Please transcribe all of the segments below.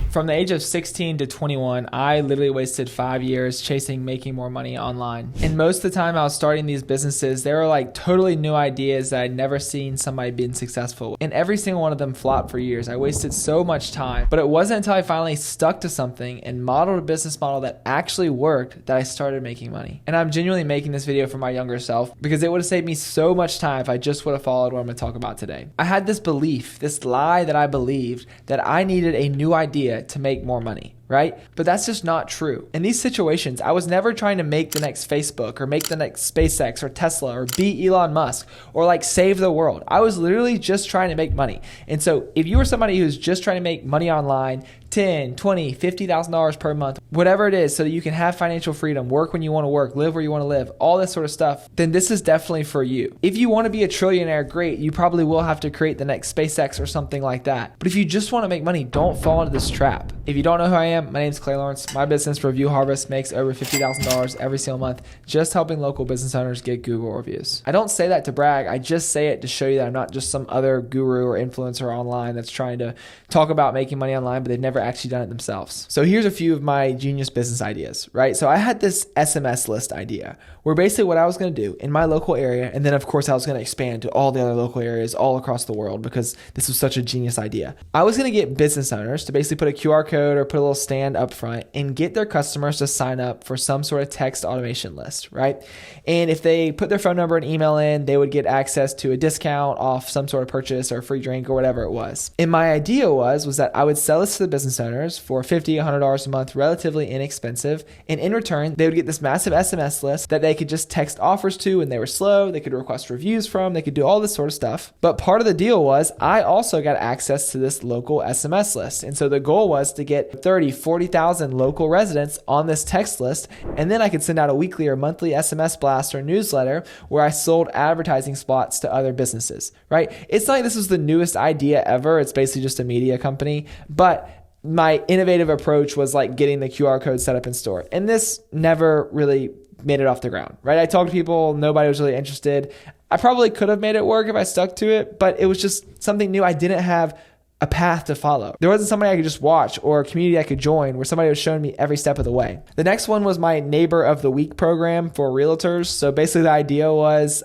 From the age of 16 to 21, I literally wasted 5 years chasing making more money online. And most of the time I was starting these businesses, they were like totally new ideas that I'd never seen somebody being successful. And every single one of them flopped for years. I wasted so much time. But it wasn't until I finally stuck to something and modeled a business model that actually worked that I started making money. And I'm genuinely making this video for my younger self because it would have saved me so much time if I just would have followed what I'm going to talk about today. I had this belief, this lie that I believed that I needed a new idea to make more money, right? But that's just not true. In these situations, I was never trying to make the next Facebook or make the next SpaceX or Tesla or beat Elon Musk or like save the world. I was literally just trying to make money. And so if you were somebody who's just trying to make money online, $10, $20, $50,000 per month, whatever it is, so that you can have financial freedom, work when you want to work, live where you want to live, all this sort of stuff, then this is definitely for you. If you want to be a trillionaire, great. You probably will have to create the next SpaceX or something like that. But if you just want to make money, don't fall into this trap. If you don't know who I am, my name is Clay Lawrence. My business, Review Harvest, makes over $50,000 every single month just helping local business owners get Google reviews. I don't say that to brag. I just say it to show you that I'm not just some other guru or influencer online that's trying to talk about making money online, but they've never actually done it themselves. So here's a few of my genius business ideas, right? So I had this SMS list idea where basically what I was going to do in my local area, and then of course I was going to expand to all the other local areas all across the world because this was such a genius idea. I was going to get business owners to basically put a QR code or put a little stand up front and get their customers to sign up for some sort of text automation list, right? And if they put their phone number and email in, they would get access to a discount off some sort of purchase or a free drink or whatever it was. And my idea was that I would sell this to the business owners for $50, $100 a month, relatively inexpensive. And in return, they would get this massive SMS list that they could just text offers to when they were slow. They could request reviews from, they could do all this sort of stuff. But part of the deal was I also got access to this local SMS list. And so the goal was to get 30, 40,000 local residents on this text list. And then I could send out a weekly or monthly SMS blast or newsletter where I sold advertising spots to other businesses, right? It's not like this was the newest idea ever. It's basically just a media company. But my innovative approach was like getting the QR code set up in store. And this never really made it off the ground, right? I talked to people, nobody was really interested. I probably could have made it work if I stuck to it, but it was just something new. I didn't have a path to follow. There wasn't somebody I could just watch or a community I could join where somebody was showing me every step of the way. The next one was my Neighbor of the Week program for realtors. So basically the idea was,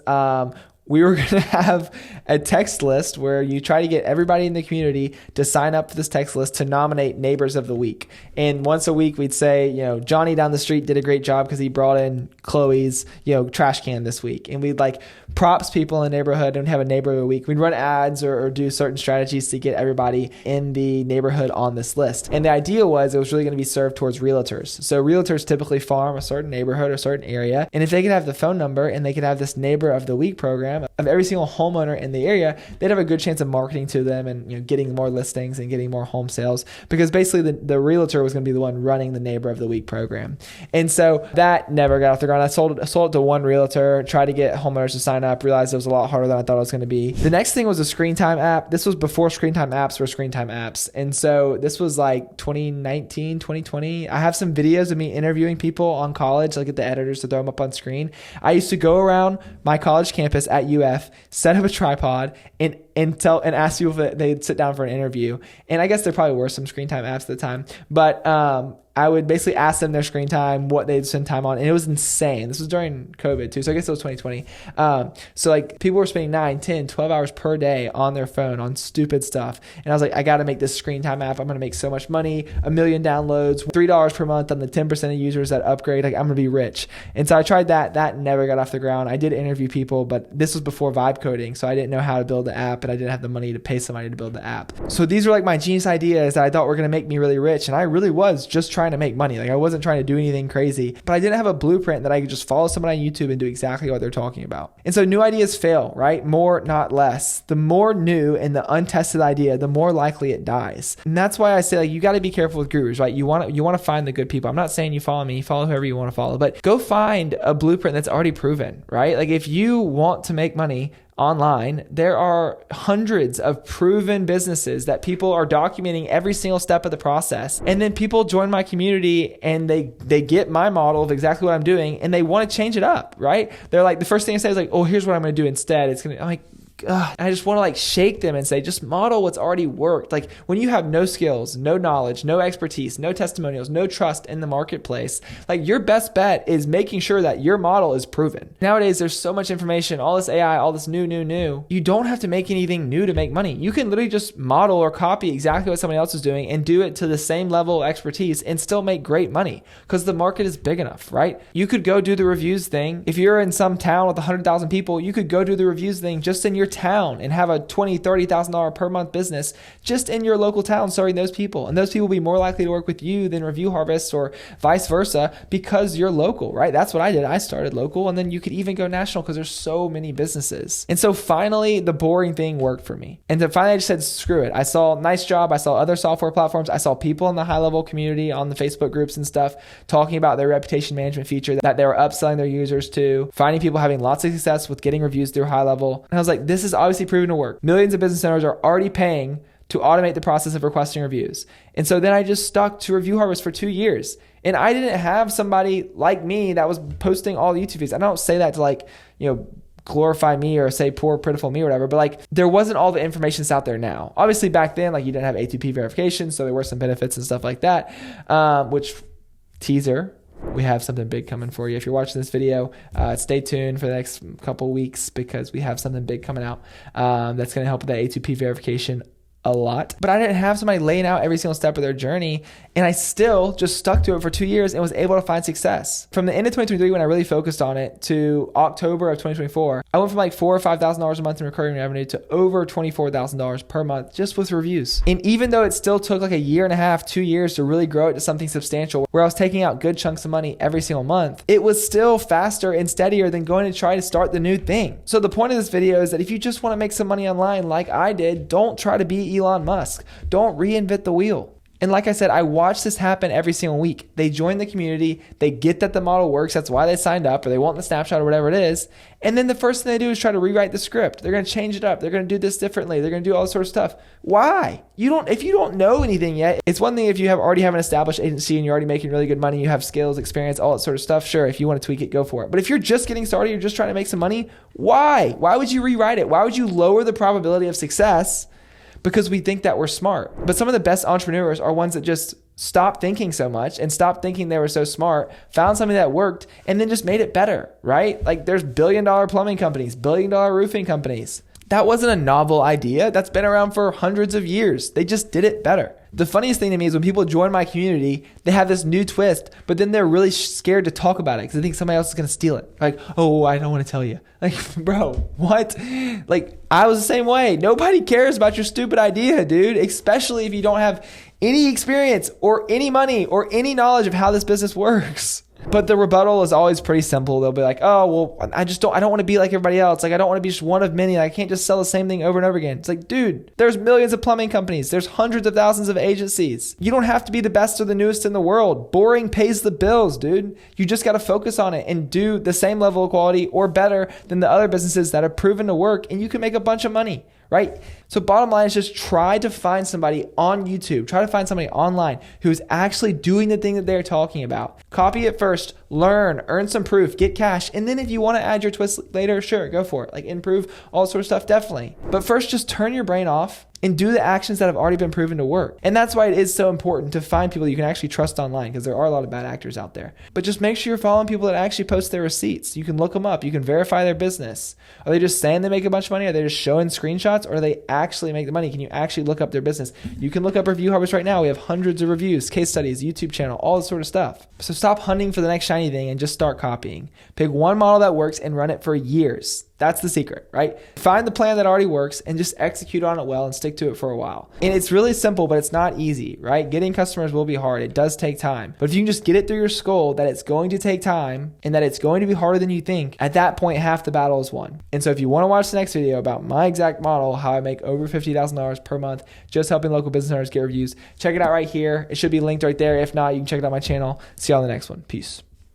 we were going to have a text list where you try to get everybody in the community to sign up for this text list to nominate neighbors of the week. And once a week we'd say, Johnny down the street did a great job because he brought in Chloe's, trash can this week. And we'd like props people in the neighborhood and have a neighbor of the week. We'd run ads or do certain strategies to get everybody in the neighborhood on this list. And the idea was it was really going to be served towards realtors. So realtors typically farm a certain neighborhood or certain area. And if they could have the phone number and they could have this Neighbor of the Week program of every single homeowner in the area, they'd have a good chance of marketing to them and getting more listings and getting more home sales because basically the realtor was going to be the one running the Neighbor of the Week program. And so that never got off the ground. I sold it to one realtor, tried to get homeowners to sign up, realized it was a lot harder than I thought it was going to be. The next thing was a screen time app. This was before screen time apps were screen time apps. And so this was like 2019, 2020. I have some videos of me interviewing people on college, like get the editors to throw them up on screen. I used to go around my college campus at UF, set up a tripod and ask you if they'd sit down for an interview. And I guess there probably were some screen time apps at the time, but I would basically ask them their screen time, what they'd spend time on. And it was insane. This was during COVID too. So I guess it was 2020. So like people were spending 9, 10, 12 hours per day on their phone on stupid stuff. And I was like, I got to make this screen time app. I'm going to make so much money, 1 million downloads, $3 per month on the 10% of users that upgrade. Like I'm going to be rich. And so I tried that. That never got off the ground. I did interview people, but this was before vibe coding. So I didn't know how to build the app and I didn't have the money to pay somebody to build the app. So these were like my genius ideas that I thought were going to make me really rich. And I really was just trying to make money. Like I wasn't trying to do anything crazy, but I didn't have a blueprint that I could just follow somebody on YouTube and do exactly what they're talking about. And so new ideas fail, right? More, not less. The more new and the untested idea, the more likely it dies. And that's why I say like you got to be careful with gurus, right? You want to find the good people. I'm not saying you follow me, follow whoever you want to follow, but go find a blueprint that's already proven, right? Like if you want to make money online, there are hundreds of proven businesses that people are documenting every single step of the process. And then people join my community and they get my model of exactly what I'm doing and they want to change it up, right? They're like, the first thing I say is like, oh, here's what I'm going to do instead. I'm like, I just want to like shake them and say, just model what's already worked. Like when you have no skills, no knowledge, no expertise, no testimonials, no trust in the marketplace, like your best bet is making sure that your model is proven. Nowadays, there's so much information, all this AI, all this new. You don't have to make anything new to make money. You can literally just model or copy exactly what somebody else is doing and do it to the same level of expertise and still make great money because the market is big enough, right? You could go do the reviews thing. If you're in some town with 100,000 people, you could go do the reviews thing just in your town and have a $20,000, $30,000 per month business just in your local town serving those people. And those people will be more likely to work with you than Review Harvest or vice versa because you're local, right? That's what I did. I started local, and then you could even go national because there's so many businesses. And so finally, the boring thing worked for me. And then finally, I just said, screw it. I saw Nice Job. I saw other software platforms. I saw people in the high level community on the Facebook groups and stuff talking about their reputation management feature that they were upselling their users to, finding people having lots of success with getting reviews through high level. And I was like, this is obviously proven to work. Millions of business owners are already paying to automate the process of requesting reviews. And so then I just stuck to Review Harvest for 2 years. And I didn't have somebody like me that was posting all the YouTube videos. I don't say that to like, glorify me or say poor, pitiful me or whatever, but like there wasn't all the information that's out there now. Obviously back then, like you didn't have A2P verification, so there were some benefits and stuff like that, which teaser, we have something big coming for you. If you're watching this video, stay tuned for the next couple weeks because we have something big coming out that's going to help with that A2P verification a lot. But I didn't have somebody laying out every single step of their journey, and I still just stuck to it for 2 years and was able to find success. From the end of 2023, when I really focused on it, to October of 2024, I went from like $4,000 or $5,000 a month in recurring revenue to over $24,000 per month just with reviews. And even though it still took like a year and a half, 2 years to really grow it to something substantial, where I was taking out good chunks of money every single month, it was still faster and steadier than going to try to start the new thing. So the point of this video is that if you just want to make some money online like I did, don't try to be Elon Musk. Don't reinvent the wheel. And like I said, I watch this happen every single week. They join the community. They get that the model works. That's why they signed up, or they want the snapshot or whatever it is. And then the first thing they do is try to rewrite the script. They're going to change it up. They're going to do this differently. They're going to do all this sort of stuff. Why? If you don't know anything yet, it's one thing if you already have an established agency and you're already making really good money, you have skills, experience, all that sort of stuff. Sure, if you want to tweak it, go for it. But if you're just getting started, you're just trying to make some money, why? Why would you rewrite it? Why would you lower the probability of success? Because we think that we're smart. But some of the best entrepreneurs are ones that just stopped thinking so much and stopped thinking they were so smart, found something that worked, and then just made it better, right? Like there's billion-dollar plumbing companies, billion-dollar roofing companies. That wasn't a novel idea. That's been around for hundreds of years. They just did it better. The funniest thing to me is when people join my community, they have this new twist, but then they're really scared to talk about it because they think somebody else is going to steal it. Like, oh, I don't want to tell you. Like, bro, what? Like, I was the same way. Nobody cares about your stupid idea, dude, especially if you don't have any experience or any money or any knowledge of how this business works. But the rebuttal is always pretty simple. They'll be like, oh, well, I don't want to be like everybody else. Like, I don't want to be just one of many. Like, I can't just sell the same thing over and over again. It's like, dude, there's millions of plumbing companies. There's hundreds of thousands of agencies. You don't have to be the best or the newest in the world. Boring pays the bills, dude. You just got to focus on it and do the same level of quality or better than the other businesses that have proven to work, and you can make a bunch of money, right? So bottom line is just try to find somebody on YouTube, try to find somebody online who is actually doing the thing that they're talking about. Copy it first, learn, earn some proof, get cash. And then if you want to add your twist later, sure, go for it. Like improve, all sort of stuff, definitely. But first, just turn your brain off and do the actions that have already been proven to work. And that's why it is so important to find people you can actually trust online, because there are a lot of bad actors out there. But just make sure you're following people that actually post their receipts. You can look them up. You can verify their business. Are they just saying they make a bunch of money? Are they just showing screenshots? Or do they actually make the money? Can you actually look up their business? You can look up Review Harvest right now. We have hundreds of reviews, case studies, YouTube channel, all this sort of stuff. So stop hunting for the next shiny thing and just start copying. Pick one model that works and run it for years. That's the secret, right? Find the plan that already works and just execute on it well and stick to it for a while. And it's really simple, but it's not easy, right? Getting customers will be hard. It does take time. But if you can just get it through your skull that it's going to take time and that it's going to be harder than you think, at that point, half the battle is won. And so if you want to watch the next video about my exact model, how I make over $50,000 per month, just helping local business owners get reviews, check it out right here. It should be linked right there. If not, you can check it out on my channel. See you on the next one. Peace.